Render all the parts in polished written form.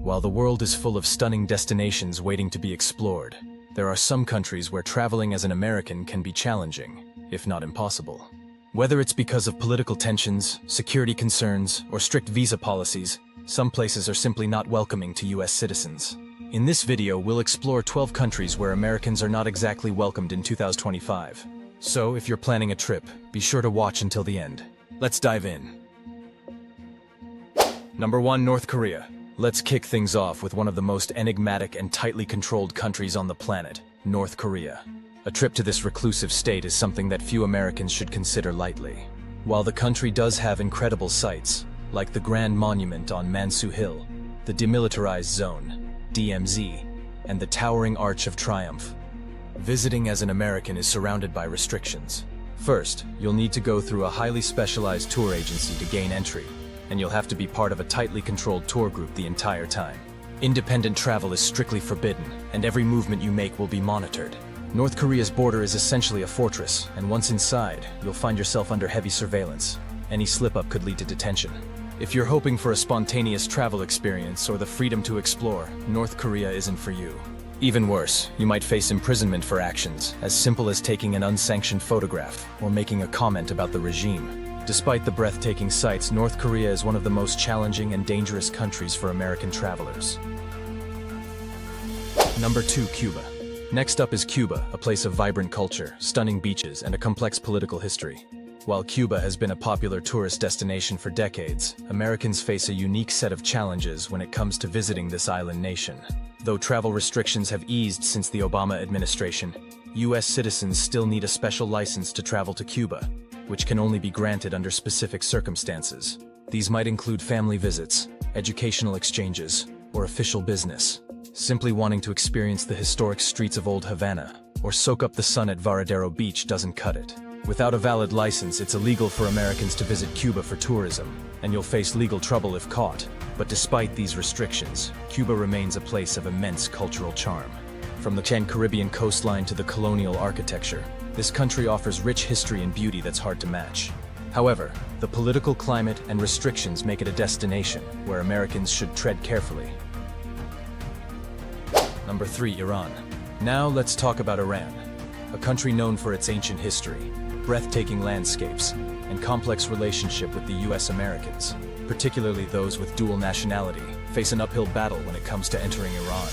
While the world is full of stunning destinations waiting to be explored, there are some countries where traveling as an American can be challenging, if not impossible. Whether it's because of political tensions, security concerns, or strict visa policies, some places are simply not welcoming to US citizens. In this video, we'll explore 12 countries where Americans are not exactly welcomed in 2025. So, if you're planning a trip, be sure to watch until the end. Let's dive in. Number 1. North Korea. Let's kick things off with one of the most enigmatic and tightly controlled countries on the planet, North Korea. A trip to this reclusive state is something that few Americans should consider lightly. While the country does have incredible sights, like the Grand Monument on Mansu Hill, the Demilitarized Zone, DMZ, and the Towering Arch of Triumph, visiting as an American is surrounded by restrictions. First, you'll need to go through a highly specialized tour agency to gain entry, and you'll have to be part of a tightly controlled tour group the entire time. Independent travel is strictly forbidden, and every movement you make will be monitored. North Korea's border is essentially a fortress, and once inside, you'll find yourself under heavy surveillance. Any slip-up could lead to detention. If you're hoping for a spontaneous travel experience or the freedom to explore, North Korea isn't for you. Even worse, you might face imprisonment for actions as simple as taking an unsanctioned photograph or making a comment about the regime. Despite the breathtaking sights, North Korea is one of the most challenging and dangerous countries for American travelers. Number 2. Cuba. Next up is Cuba, a place of vibrant culture, stunning beaches, and a complex political history. While Cuba has been a popular tourist destination for decades, Americans face a unique set of challenges when it comes to visiting this island nation. Though travel restrictions have eased since the Obama administration, US citizens still need a special license to travel to Cuba, which can only be granted under specific circumstances. These might include family visits, educational exchanges, or official business. Simply wanting to experience the historic streets of Old Havana or soak up the sun at Varadero Beach doesn't cut it. Without a valid license, it's illegal for Americans to visit Cuba for tourism, and you'll face legal trouble if caught. But despite these restrictions, Cuba remains a place of immense cultural charm. From the Caribbean coastline to the colonial architecture, this country offers rich history and beauty that's hard to match. However, the political climate and restrictions make it a destination where Americans should tread carefully. Number 3. Iran. Now let's talk about Iran, a country known for its ancient history, breathtaking landscapes, and complex relationship with the US Americans, particularly those with dual nationality, face an uphill battle when it comes to entering Iran.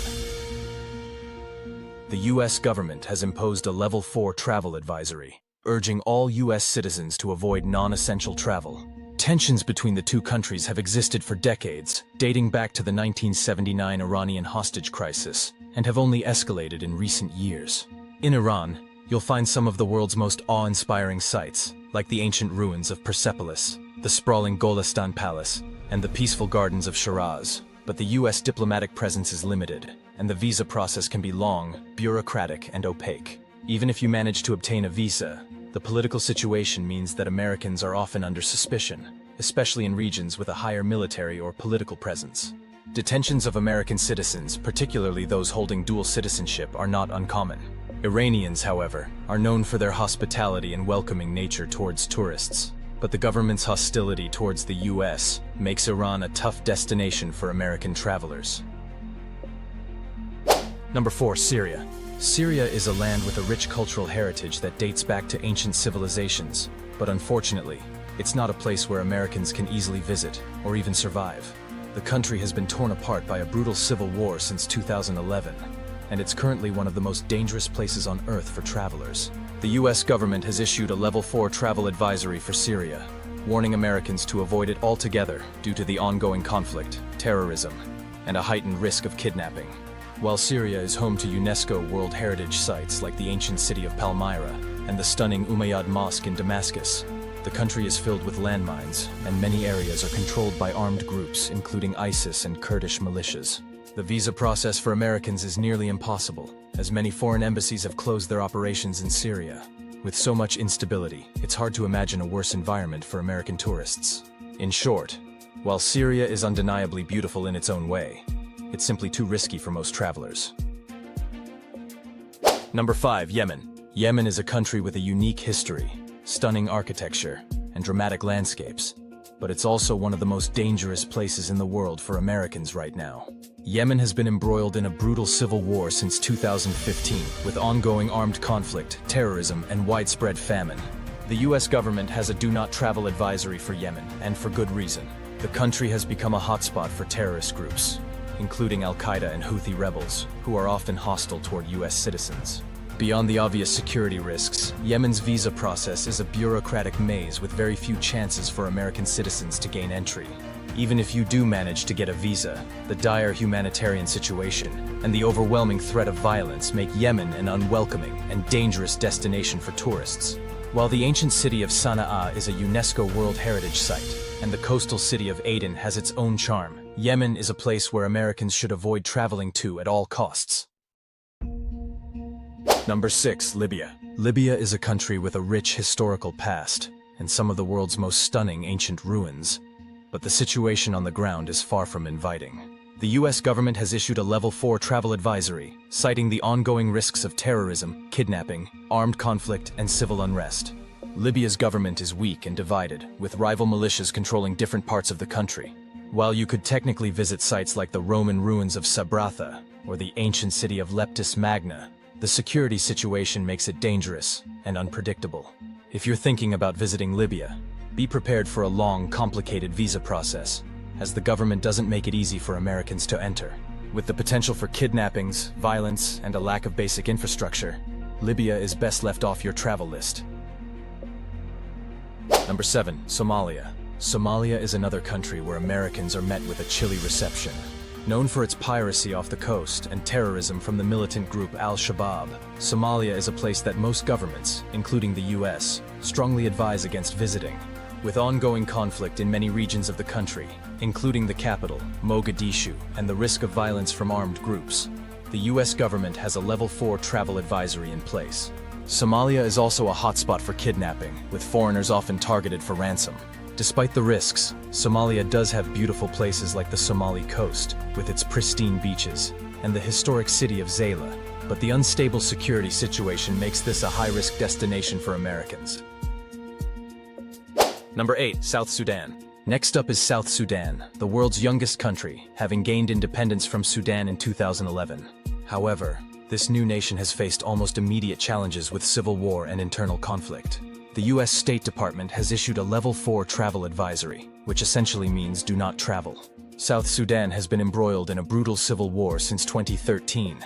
The US government has imposed a Level 4 travel advisory, urging all US citizens to avoid non-essential travel. Tensions between the two countries have existed for decades, dating back to the 1979 Iranian hostage crisis, and have only escalated in recent years. In Iran, you'll find some of the world's most awe-inspiring sights, like the ancient ruins of Persepolis, the sprawling Golestan Palace, and the peaceful gardens of Shiraz. But the US diplomatic presence is limited, and the visa process can be long, bureaucratic, and opaque. Even if you manage to obtain a visa, the political situation means that Americans are often under suspicion, especially in regions with a higher military or political presence. Detentions of American citizens, particularly those holding dual citizenship, are not uncommon. Iranians, however, are known for their hospitality and welcoming nature towards tourists. But the government's hostility towards the US makes Iran a tough destination for American travelers. Number 4. Syria. Syria is a land with a rich cultural heritage that dates back to ancient civilizations, but unfortunately, it's not a place where Americans can easily visit or even survive. The country has been torn apart by a brutal civil war since 2011, and it's currently one of the most dangerous places on Earth for travelers. The US government has issued a Level 4 travel advisory for Syria, warning Americans to avoid it altogether due to the ongoing conflict, terrorism, and a heightened risk of kidnapping. While Syria is home to UNESCO World Heritage sites like the ancient city of Palmyra and the stunning Umayyad Mosque in Damascus, the country is filled with landmines, and many areas are controlled by armed groups, including ISIS and Kurdish militias. The visa process for Americans is nearly impossible, as many foreign embassies have closed their operations in Syria. With so much instability, it's hard to imagine a worse environment for American tourists. In short, while Syria is undeniably beautiful in its own way, it's simply too risky for most travelers. Number 5. Yemen. Yemen is a country with a unique history, stunning architecture, and dramatic landscapes, but it's also one of the most dangerous places in the world for Americans right now. Yemen has been embroiled in a brutal civil war since 2015, with ongoing armed conflict, terrorism, and widespread famine. The US government has a do-not-travel advisory for Yemen, and for good reason. The country has become a hotspot for terrorist groups, including Al-Qaeda and Houthi rebels, who are often hostile toward US citizens. Beyond the obvious security risks, Yemen's visa process is a bureaucratic maze with very few chances for American citizens to gain entry. Even if you do manage to get a visa, the dire humanitarian situation and the overwhelming threat of violence make Yemen an unwelcoming and dangerous destination for tourists. While the ancient city of Sana'a is a UNESCO World Heritage Site, and the coastal city of Aden has its own charm, Yemen is a place where Americans should avoid traveling to at all costs. Number 6. Libya. Libya is a country with a rich historical past, and some of the world's most stunning ancient ruins. But the situation on the ground is far from inviting. The US government has issued a Level 4 travel advisory, citing the ongoing risks of terrorism, kidnapping, armed conflict, and civil unrest. Libya's government is weak and divided, with rival militias controlling different parts of the country. While you could technically visit sites like the Roman ruins of Sabratha or the ancient city of Leptis Magna, the security situation makes it dangerous and unpredictable. If you're thinking about visiting Libya, be prepared for a long, complicated visa process, as the government doesn't make it easy for Americans to enter. With the potential for kidnappings, violence, and a lack of basic infrastructure, Libya is best left off your travel list. Number 7. Somalia. Somalia is another country where Americans are met with a chilly reception. Known for its piracy off the coast and terrorism from the militant group Al-Shabaab, Somalia is a place that most governments, including the US, strongly advise against visiting. With ongoing conflict in many regions of the country, including the capital, Mogadishu, and the risk of violence from armed groups, the US government has a Level 4 travel advisory in place. Somalia is also a hotspot for kidnapping, with foreigners often targeted for ransom. Despite the risks, Somalia does have beautiful places like the Somali coast, with its pristine beaches, and the historic city of Zayla, but the unstable security situation makes this a high-risk destination for Americans. Number 8. South Sudan. Next up is South Sudan, the world's youngest country, having gained independence from Sudan in 2011. However, this new nation has faced almost immediate challenges with civil war and internal conflict. The US State Department has issued a Level 4 travel advisory, which essentially means do not travel. South Sudan has been embroiled in a brutal civil war since 2013,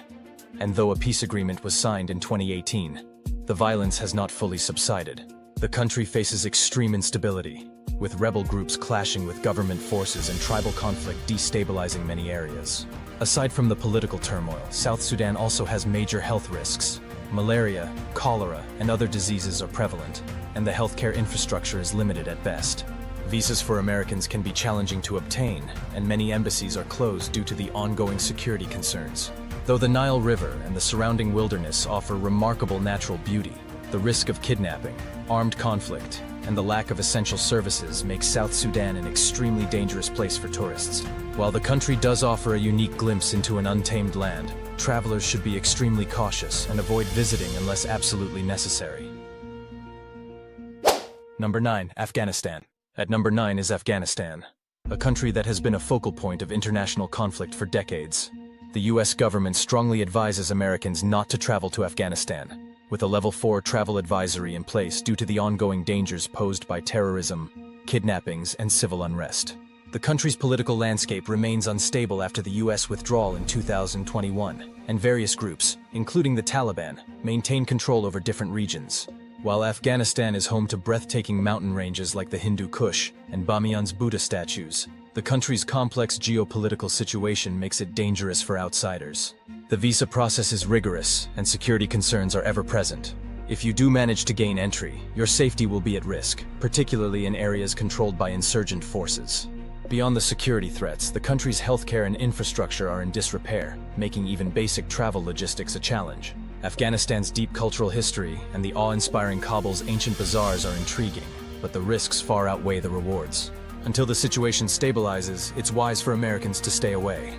and though a peace agreement was signed in 2018, the violence has not fully subsided. The country faces extreme instability, with rebel groups clashing with government forces and tribal conflict destabilizing many areas. Aside from the political turmoil, South Sudan also has major health risks. Malaria, cholera, and other diseases are prevalent, and the healthcare infrastructure is limited at best. Visas for Americans can be challenging to obtain, and many embassies are closed due to the ongoing security concerns. Though the Nile River and the surrounding wilderness offer remarkable natural beauty, the risk of kidnapping, armed conflict, and the lack of essential services makes South Sudan an extremely dangerous place for tourists. While the country does offer a unique glimpse into an untamed land, travelers should be extremely cautious and avoid visiting unless absolutely necessary. Number 9. Afghanistan. At number 9 is Afghanistan, a country that has been a focal point of international conflict for decades. The US government strongly advises Americans not to travel to Afghanistan, with a Level 4 travel advisory in place due to the ongoing dangers posed by terrorism, kidnappings, and civil unrest. The country's political landscape remains unstable after the US withdrawal in 2021, and various groups, including the Taliban, maintain control over different regions. While Afghanistan is home to breathtaking mountain ranges like the Hindu Kush and Bamiyan's Buddha statues, the country's complex geopolitical situation makes it dangerous for outsiders. The visa process is rigorous, and security concerns are ever present. If you do manage to gain entry, your safety will be at risk, particularly in areas controlled by insurgent forces. Beyond the security threats, the country's healthcare and infrastructure are in disrepair, making even basic travel logistics a challenge. Afghanistan's deep cultural history and the awe-inspiring Kabul's ancient bazaars are intriguing, but the risks far outweigh the rewards. Until the situation stabilizes, it's wise for Americans to stay away.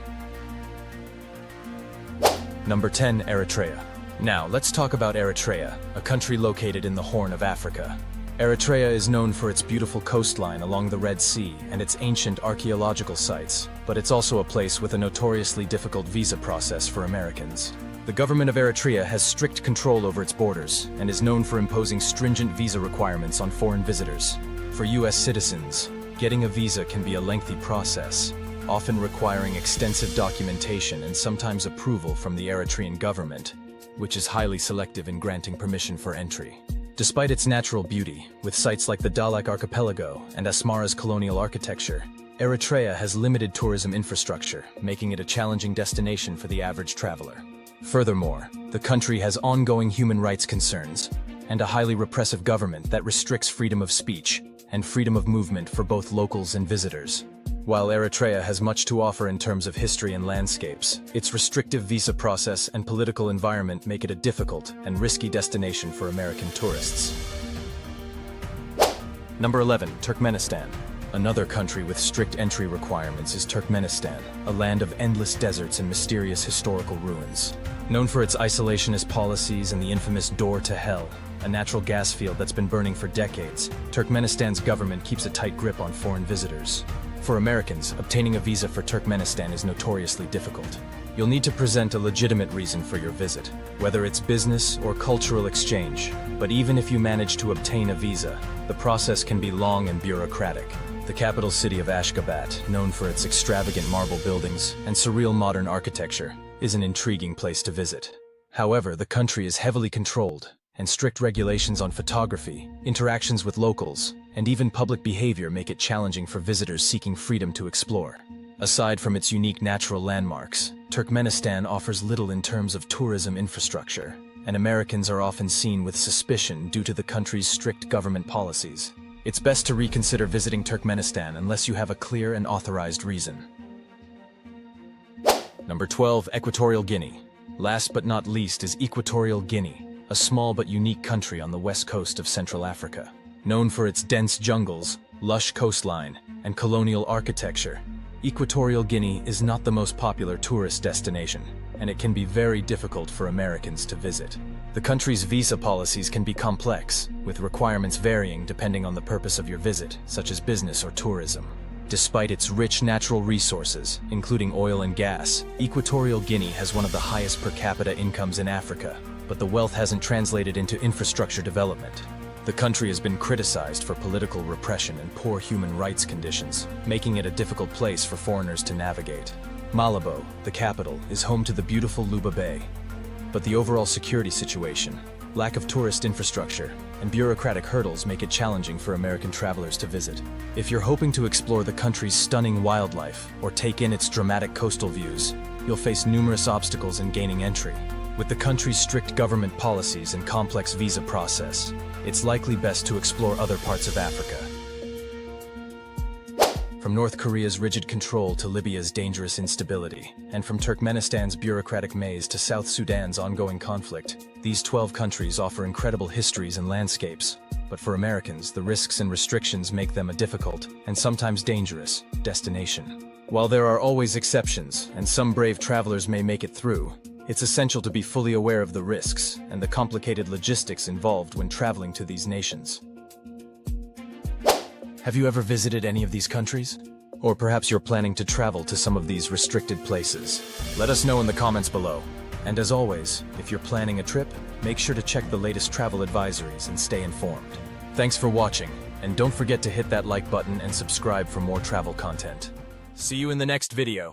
Number 10. Eritrea. Now, let's talk about Eritrea, a country located in the Horn of Africa. Eritrea is known for its beautiful coastline along the Red Sea and its ancient archaeological sites, but it's also a place with a notoriously difficult visa process for Americans. The government of Eritrea has strict control over its borders and is known for imposing stringent visa requirements on foreign visitors. For U.S. citizens, getting a visa can be a lengthy process, often requiring extensive documentation and sometimes approval from the Eritrean government, which is highly selective in granting permission for entry. Despite its natural beauty, with sites like the Dahlak Archipelago and Asmara's colonial architecture, Eritrea has limited tourism infrastructure, making it a challenging destination for the average traveler. Furthermore, the country has ongoing human rights concerns and a highly repressive government that restricts freedom of speech and freedom of movement for both locals and visitors. While Eritrea has much to offer in terms of history and landscapes, its restrictive visa process and political environment make it a difficult and risky destination for American tourists. Number 11. Turkmenistan. Another country with strict entry requirements is Turkmenistan, a land of endless deserts and mysterious historical ruins. Known for its isolationist policies and the infamous Door to Hell, a natural gas field that's been burning for decades, Turkmenistan's government keeps a tight grip on foreign visitors. For Americans, obtaining a visa for Turkmenistan is notoriously difficult. You'll need to present a legitimate reason for your visit, whether it's business or cultural exchange. But even if you manage to obtain a visa, the process can be long and bureaucratic. The capital city of Ashgabat, known for its extravagant marble buildings and surreal modern architecture, is an intriguing place to visit. However, the country is heavily controlled, and strict regulations on photography, interactions with locals, and even public behavior make it challenging for visitors seeking freedom to explore. Aside from its unique natural landmarks, Turkmenistan offers little in terms of tourism infrastructure, and Americans are often seen with suspicion due to the country's strict government policies. It's best to reconsider visiting Turkmenistan unless you have a clear and authorized reason. Number 12. Equatorial Guinea. Last but not least is Equatorial Guinea, a small but unique country on the west coast of Central Africa. Known for its dense jungles, lush coastline, and colonial architecture, Equatorial Guinea is not the most popular tourist destination, and it can be very difficult for Americans to visit. The country's visa policies can be complex, with requirements varying depending on the purpose of your visit, such as business or tourism. Despite its rich natural resources, including oil and gas, Equatorial Guinea has one of the highest per capita incomes in Africa, but the wealth hasn't translated into infrastructure development. The country has been criticized for political repression and poor human rights conditions, making it a difficult place for foreigners to navigate. Malabo, the capital, is home to the beautiful Luba Bay, but the overall security situation, lack of tourist infrastructure, and bureaucratic hurdles make it challenging for American travelers to visit. If you're hoping to explore the country's stunning wildlife or take in its dramatic coastal views, you'll face numerous obstacles in gaining entry. With the country's strict government policies and complex visa process, it's likely best to explore other parts of Africa. From North Korea's rigid control to Libya's dangerous instability, and from Turkmenistan's bureaucratic maze to South Sudan's ongoing conflict, these 12 countries offer incredible histories and landscapes. But for Americans, the risks and restrictions make them a difficult, and sometimes dangerous, destination. While there are always exceptions, and some brave travelers may make it through, it's essential to be fully aware of the risks and the complicated logistics involved when traveling to these nations. Have you ever visited any of these countries? Or perhaps you're planning to travel to some of these restricted places? Let us know in the comments below. And as always, if you're planning a trip, make sure to check the latest travel advisories and stay informed. Thanks for watching, and don't forget to hit that like button and subscribe for more travel content. See you in the next video.